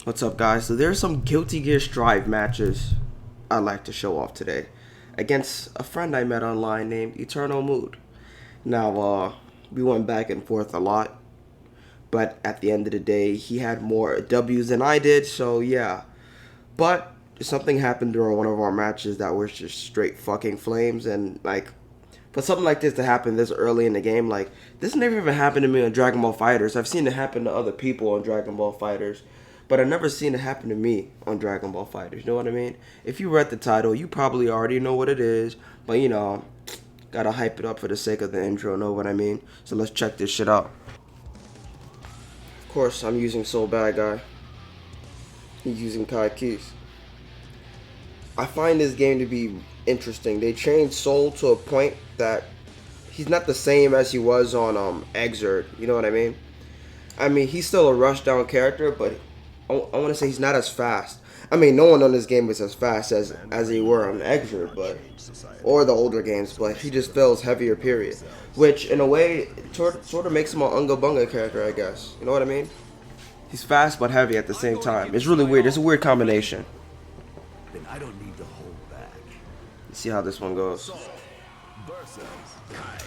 What's up, guys? So there's some Guilty Gear Strive matches I'd like to show off today against a friend I met online named Eternal Mood. Now, we went back and forth a lot, but at the end of the day, he had more W's than I did, so yeah. But something happened during one of our matches that was just straight fucking flames, and like, for something like this to happen this early in the game, like, this never even happened to me on Dragon Ball FighterZ. I've seen it happen to other people on Dragon Ball FighterZ. But I've never seen it happen to me on Dragon Ball FighterZ. You know what I mean? If you read the title, you probably already know what it is. But, you know, gotta hype it up for the sake of the intro, know what I mean? So let's check this shit out. Of course, I'm using Soul Bad Guy. He's using Kai Keys. I find this game to be interesting. They changed Soul to a point that he's not the same as he was on Exert. You know what I mean? I mean, he's still a rushdown character, but I want to say he's not as fast. I mean, no one on this game is as fast as they were on Exert, but or the older games, but he just feels heavier, period. Which, in a way, sort of makes him an Unga Bunga character, I guess. You know what I mean? He's fast but heavy at the same time. It's really weird. It's a weird combination. Then I don't need to hold back. Let's see how this one goes. Versus Kai.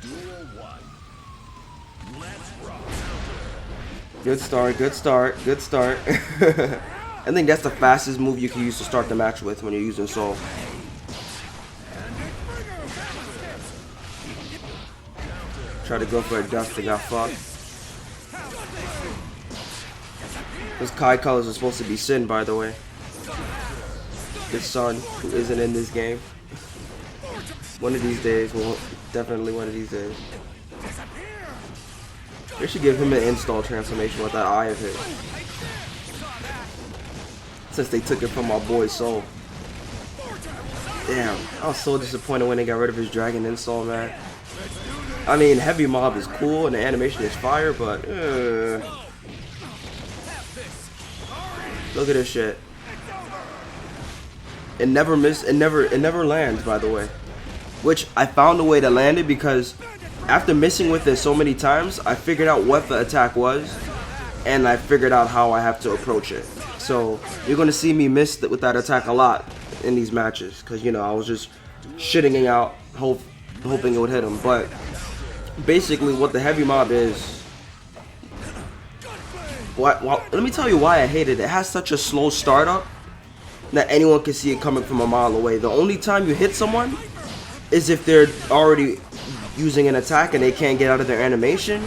Duel 1. Let's rock. Good start, good start, good start. I think that's the fastest move you can use to start the match with when you're using Soul. Try to go for a dust and got fucked. Those Kai colors are supposed to be Sin, by the way. His son, who isn't in this game. One of these days, well, definitely one of these days. They should give him an install transformation with that eye of his. Since they took it from my boy Soul. Damn, I was so disappointed when they got rid of his dragon install, man. I mean, Heavy Mob is cool and the animation is fire, but look at this shit. It never lands, by the way. Which I found a way to land it because after missing with it so many times, I figured out what the attack was, and I figured out how I have to approach it. So you're gonna see me miss with that attack a lot in these matches, because you know I was just shitting it out, hoping it would hit him. But basically, what the Heavy Mob is, well, let me tell you why I hate it. It has such a slow startup that anyone can see it coming from a mile away. The only time you hit someone is if they're already using an attack and they can't get out of their animation,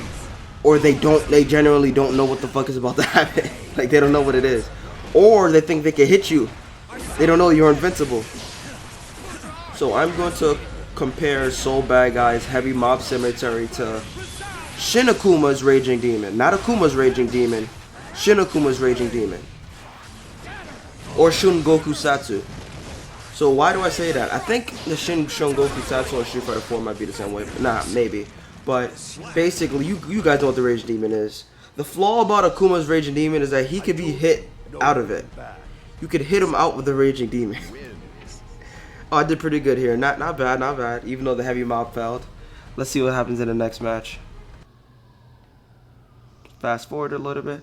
or they generally don't know what the fuck is about to happen. Like, they don't know what it is, or they think they can hit you. They don't know you're invincible. So I'm going to compare Soul Bad Guy's Heavy Mob Cemetery to Shin Akuma's Raging Demon. Not Akuma's Raging Demon, Shin Akuma's Raging Demon, or Shun Goku Satsu. So why do I say that? I think the Shun Goku Satsu and Street Fighter 4 might be the same way. Nah, maybe. But basically, you guys know what the Raging Demon is. The flaw about Akuma's Raging Demon is that he could be hit out of it. You could hit him out with the Raging Demon. Oh, I did pretty good here. Not bad, not bad. Even though the Heavy Mob failed. Let's see what happens in the next match. Fast forward a little bit.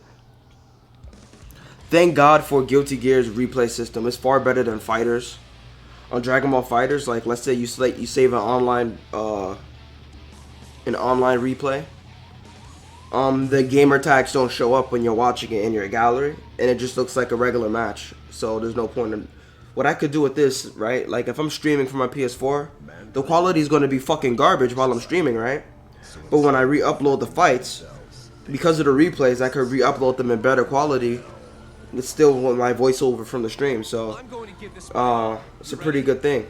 Thank God for Guilty Gear's replay system. It's far better than Fighters. On Dragon Ball FighterZ, like, let's say you save an online replay. The gamer tags don't show up when you're watching it in your gallery, and it just looks like a regular match. So there's no point in what I could do with this, right? Like, if I'm streaming from my PS4, the quality is going to be fucking garbage while I'm streaming, right? But when I re-upload the fights, because of the replays, I could re-upload them in better quality. It's still with my voiceover from the stream, so it's a pretty good thing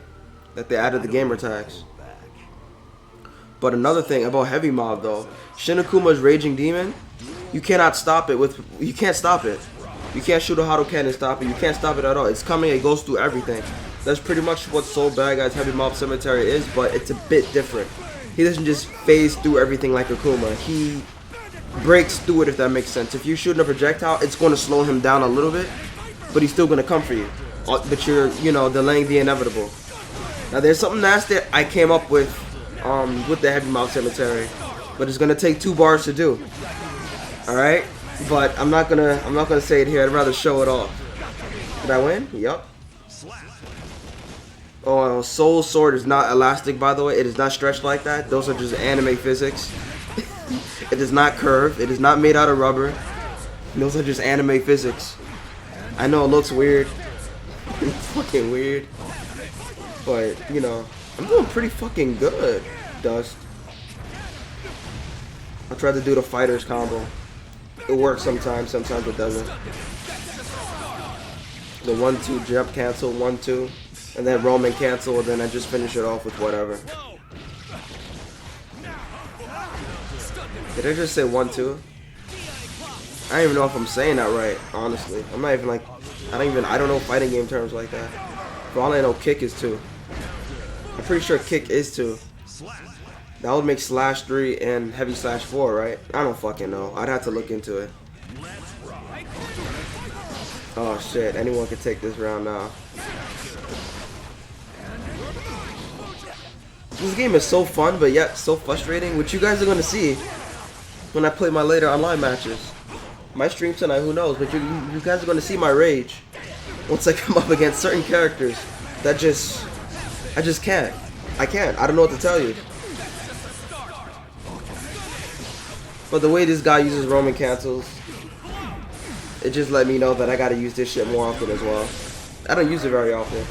that they added the gamer tags. But another thing about Heavy Mob, though, Shin Akuma's Raging Demon, you cannot stop it you can't stop it. You can't shoot a Hadouken and stop it. You can't stop it at all. It's coming, it goes through everything. That's pretty much what Soul Bad Guy's Heavy Mob Cemetery is, but it's a bit different. He doesn't just phase through everything like Akuma. He breaks through it, if that makes sense. If you're shooting a projectile, it's going to slow him down a little bit, but he's still going to come for you. But you're, delaying the inevitable. Now, there's something nasty I came up with the Heavy Mob Cemetery, but it's going to take 2 bars to do. Alright? But I'm not gonna say it here. I'd rather show it off. Did I win? Yup. Oh, Soul Sword is not elastic, by the way. It is not stretched like that. Those are just anime physics. It is not curved. It is not made out of rubber. Those are just anime physics. I know it looks weird. It's fucking weird. But, you know, I'm doing pretty fucking good, Dust. I tried to do the fighters combo. It works sometimes it doesn't. The 1-2 jump cancel, 1-2. And then Roman cancel, and then I just finish it off with whatever. Did I just say 1-2? I don't even know if I'm saying that right, honestly. I'm not even like, I don't know fighting game terms like that. For all I know, kick is 2. I'm pretty sure kick is 2. That would make slash 3 and heavy slash 4, right? I don't fucking know. I'd have to look into it. Oh shit, anyone can take this round now. This game is so fun, but yet so frustrating, which you guys are going to see when I play my later online matches. My stream tonight, who knows, but you guys are going to see my rage once I come up against certain characters that I just can't. I can't. I don't know what to tell you. But the way this guy uses Roman cancels, it just let me know that I got to use this shit more often as well. I don't use it very often.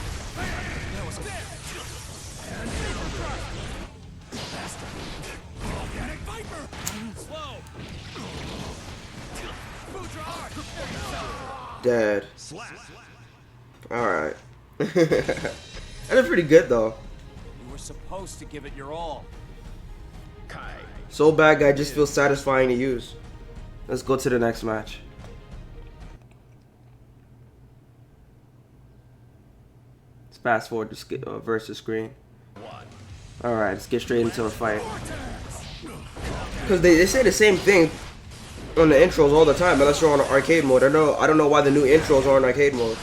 Dead. Alright. I did pretty good though. You were supposed to give it your all. Kai. Soul Bad Guy just feels satisfying to use. Let's go to the next match. Let's fast forward to versus screen. Alright, let's get straight into a fight. Because they say the same thing on the intros all the time, unless you're on arcade mode. I don't know why the new intros are on arcade mode.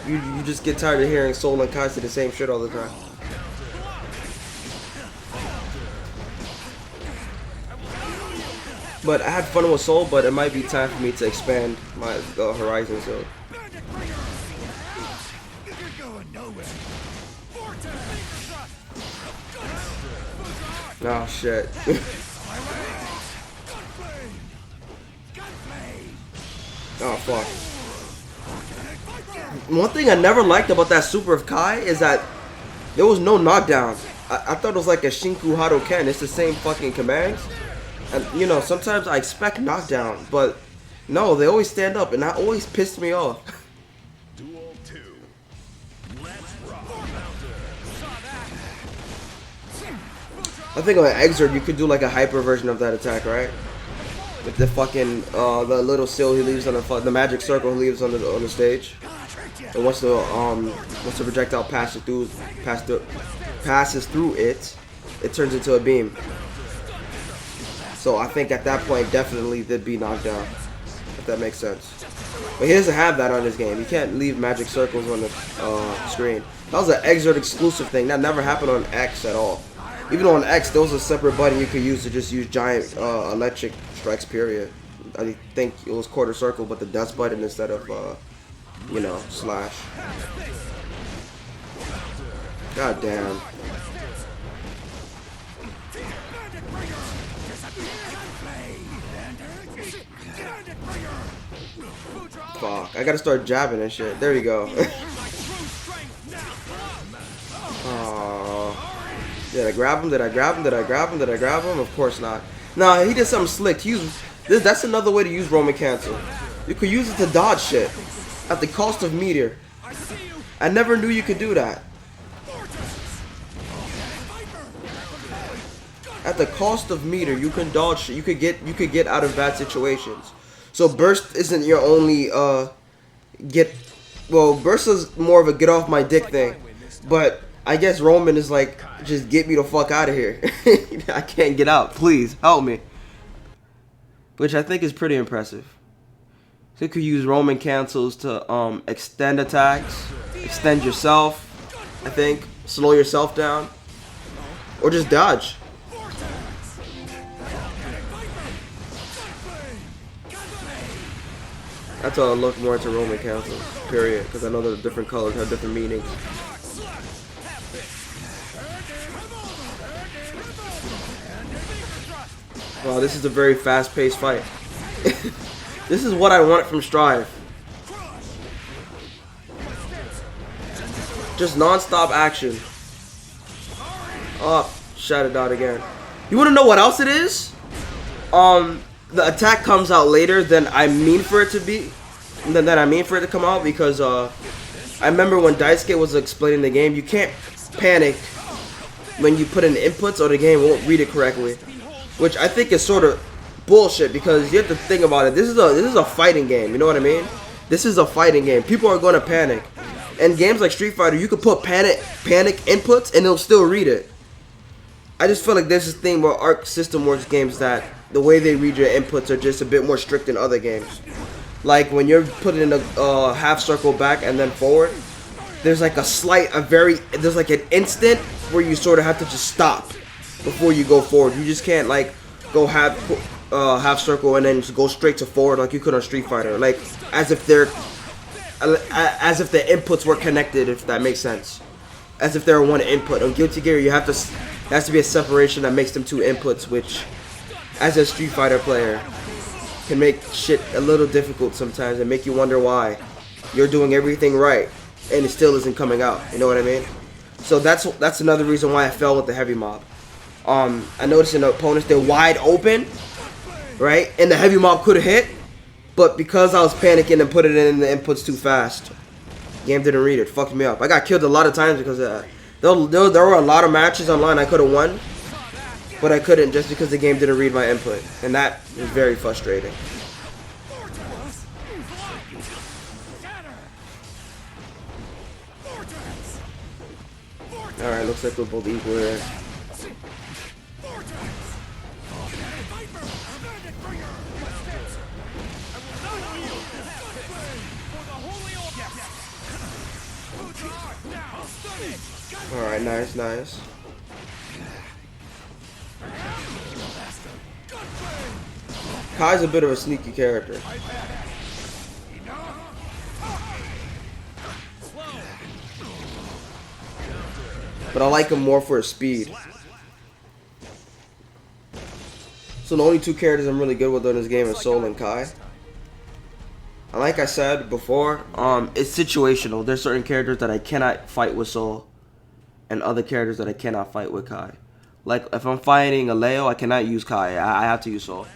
You just get tired of hearing Soul and Kai say the same shit all the time. But I had fun with Soul, but it might be time for me to expand my horizon. So. Oh shit. Oh fuck. One thing I never liked about that super of Kai is that there was no knockdown. I thought it was like a Shinku Hadoken. It's the same fucking commands. And you know, sometimes I expect knockdown, but no, they always stand up, and that always pissed me off. Duel 2. Let's rock. I think on Exert you could do like a hyper version of that attack, right? With the fucking the little seal he leaves on the magic circle he leaves on the stage. And once the projectile passes through it, it turns into a beam. So I think at that point definitely they'd be knocked down, if that makes sense. But he doesn't have that on his game. He can't leave magic circles on the screen. That was an Exert exclusive thing. That never happened on X at all. Even on X, there was a separate button you could use to just use giant electric strikes, period. I think it was quarter circle, but the dust button instead of, you know, slash. God damn. Fuck, I gotta start jabbing and shit. There you go. Did I grab him? Did I grab him? Did I grab him? Did I grab him? Of course not. Nah, he did something slick. That's another way to use Roman cancel. You could use it to dodge shit at the cost of meteor. I never knew you could do that. At the cost of meter, you can dodge shit. You could get out of bad situations. So burst isn't your only burst is more of a get off my dick thing. But I guess Roman is like, just get me the fuck out of here. I can't get out. Please help me. Which I think is pretty impressive. So you could use Roman cancels to extend attacks, extend yourself, I think, slow yourself down, or just dodge. have to look more into Roman candles, period, because I know the different colors have different meanings. Wow, this is a very fast-paced fight. This is what I want from Strive. Just non-stop action. Oh, shut it out again. You want to know what else it is? The attack comes out later than I mean for it to be, than I mean for it to come out, because I remember when Daisuke was explaining the game, you can't panic when you put in inputs or the game won't read it correctly, which I think is sort of bullshit, because you have to think about it. This is a fighting game, you know what I mean? This is a fighting game. People are going to panic. And games like Street Fighter, you can put panic inputs and it'll still read it. I just feel like there's this thing where Arc System Works games that the way they read your inputs are just a bit more strict than other games. Like when you're putting in a half circle back and then forward, there's like there's like an instant where you sort of have to just stop before you go forward. You just can't like go half circle and then just go straight to forward like you could on Street Fighter. Like as if the inputs were connected, if that makes sense. As if they're one input. On Guilty Gear, there has to be a separation that makes them two inputs, which, as a Street Fighter player, can make shit a little difficult sometimes and make you wonder why you're doing everything right and it still isn't coming out. You know what I mean? So that's another reason why I fell with the heavy mob. I noticed in the opponents, they're wide open, right? And the heavy mob could have hit, but because I was panicking and put it in the inputs too fast, game didn't read it. Fucked me up. I got killed a lot of times because of that. There were a lot of matches online I could have won, but I couldn't just because the game didn't read my input, and that was very frustrating. Alright, looks like we're both equal here. Alright, nice. Kai's a bit of a sneaky character. But I like him more for his speed. So the only two characters I'm really good with in this game is Soul and Kai. And like I said before, it's situational. There's certain characters that I cannot fight with Soul, and other characters that I cannot fight with Kai. Like if I'm fighting a Leo, I cannot use Kai. I have to use Soul.